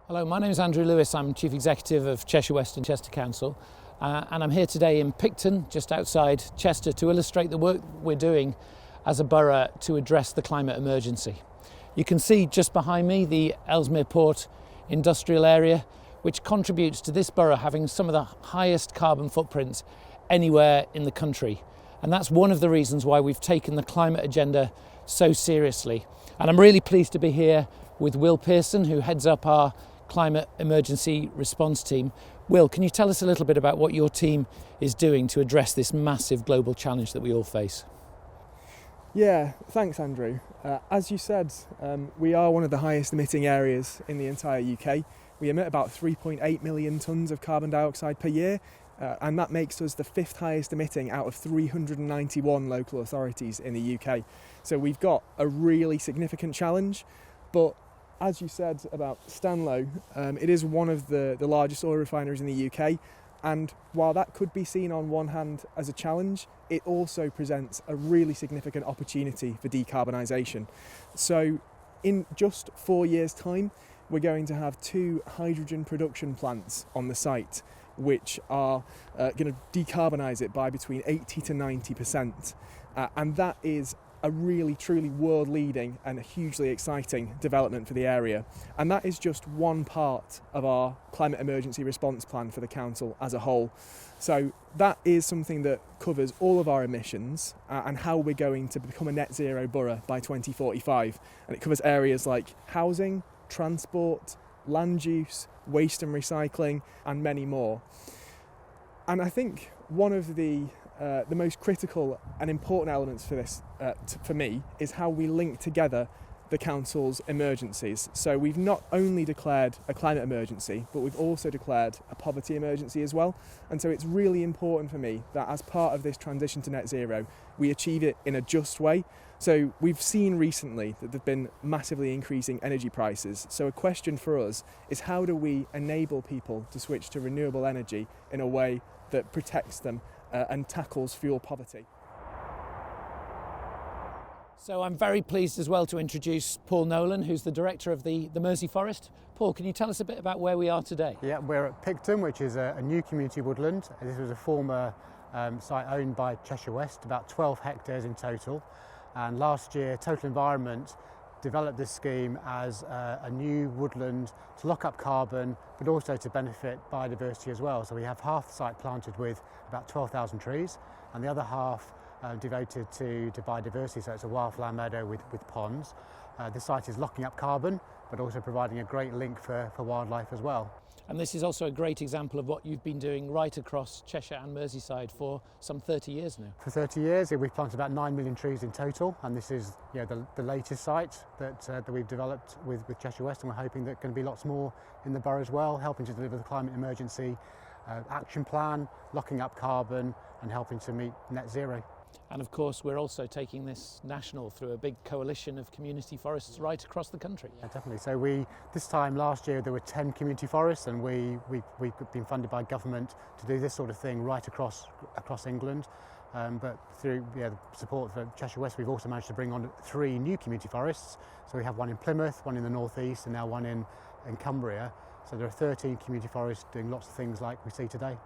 Hello, my name is Andrew Lewis. I'm Chief Executive of Cheshire West and Chester Council, and I'm here today in Picton, just outside Chester, to illustrate the work we're doing as a borough to address the climate emergency. You can see just behind me the Ellesmere Port industrial area, which contributes to this borough having some of the highest carbon footprints anywhere in the country. And that's one of the reasons why we've taken the climate agenda so seriously. And I'm really pleased to be here with Will Pearson, who heads up our climate emergency response team. Will, can you tell us a little bit about what your team is doing to address this massive global challenge that we all face? Yeah, thanks Andrew. As you said, we are one of the highest emitting areas in the entire UK. We emit about 3.8 million tonnes of carbon dioxide per year, and that makes us the fifth highest emitting out of 391 local authorities in the UK. So we've got a really significant challenge, but as you said about Stanlow, it is one of the largest oil refineries in the UK, and while that could be seen on one hand as a challenge, it also presents a really significant opportunity for decarbonisation. So in just 4 years' time, we're going to have 2 hydrogen production plants on the site, which are going to decarbonise it by between 80 to 90%. And that is a really, truly world-leading and a hugely exciting development for the area. And that is just one part of our climate emergency response plan for the council as a whole. So that is something that covers all of our emissions and how we're going to become a net zero borough by 2045. And it covers areas like housing, transport, land use, waste and recycling, and many more. And I think one of the most critical and important elements for this, for me, is how we link together the council's emergencies. So we've not only declared a climate emergency, but we've also declared a poverty emergency as well. And so it's really important for me that as part of this transition to net zero, we achieve it in a just way. So we've seen recently that there've been massively increasing energy prices. So a question for us is, how do we enable people to switch to renewable energy in a way that protects them and tackles fuel poverty? So I'm very pleased as well to introduce Paul Nolan, who's the director of the Mersey Forest. Paul, can you tell us a bit about where we are today? Yeah, we're at Picton, which is a new community woodland. This was a former site owned by Cheshire West, about 12 hectares in total. And last year, Total Environment developed this scheme as a new woodland to lock up carbon, but also to benefit biodiversity as well. So we have half the site planted with about 12,000 trees, and the other half devoted to biodiversity. So it's a wildflower meadow with ponds. This site is locking up carbon, but also providing a great link for wildlife as well. And this is also a great example of what you've been doing right across Cheshire and Merseyside for some 30 years now. For 30 years, we've planted about 9 million trees in total, and this is the latest site that we've developed with Cheshire West, and we're hoping that going to be lots more in the borough as well, helping to deliver the climate emergency action plan, locking up carbon and helping to meet net zero. And of course, we're also taking this national through a big coalition of community forests right across the country. Yeah, definitely. So this time last year, there were 10 community forests, and we've been funded by government to do this sort of thing right across England. But through the support for Cheshire West, we've also managed to bring on 3 new community forests. So we have one in Plymouth, one in the northeast, and now one in Cumbria. So there are 13 community forests doing lots of things like we see today.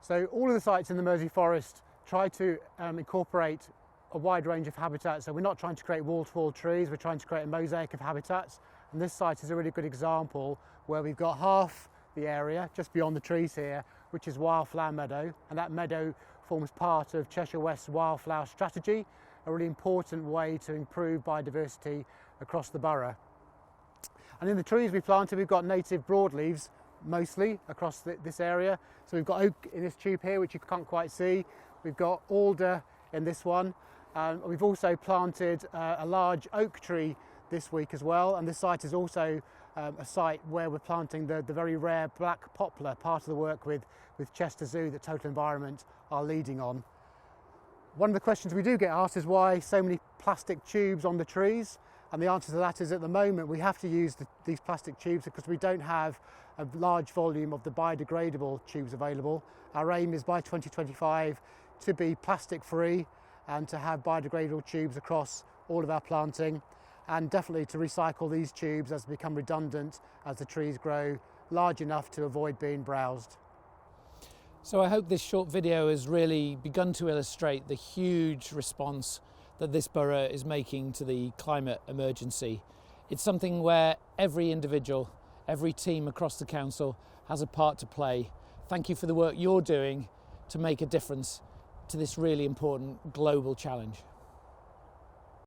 So all of the sites in the Mersey Forest try to incorporate a wide range of habitats. So we're not trying to create wall-to-wall trees, we're trying to create a mosaic of habitats. And this site is a really good example where we've got half the area just beyond the trees here, which is wildflower meadow. And that meadow forms part of Cheshire West's wildflower strategy, a really important way to improve biodiversity across the borough. And in the trees we planted, we've got native broadleaves mostly across this area. So we've got oak in this tube here, which you can't quite see. We've got alder in this one. We've also planted a large oak tree this week as well. And this site is also a site where we're planting the very rare black poplar, part of the work with Chester Zoo that Total Environment are leading on. One of the questions we do get asked is why so many plastic tubes on the trees. And the answer to that is, at the moment we have to use these plastic tubes because we don't have a large volume of the biodegradable tubes available. Our aim is by 2025 to be plastic free and to have biodegradable tubes across all of our planting. and definitely to recycle these tubes as they become redundant as the trees grow large enough to avoid being browsed. So I hope this short video has really begun to illustrate the huge response that this borough is making to the climate emergency. It's something where every individual, every team across the council has a part to play. Thank you for the work you're doing to make a difference to this really important global challenge.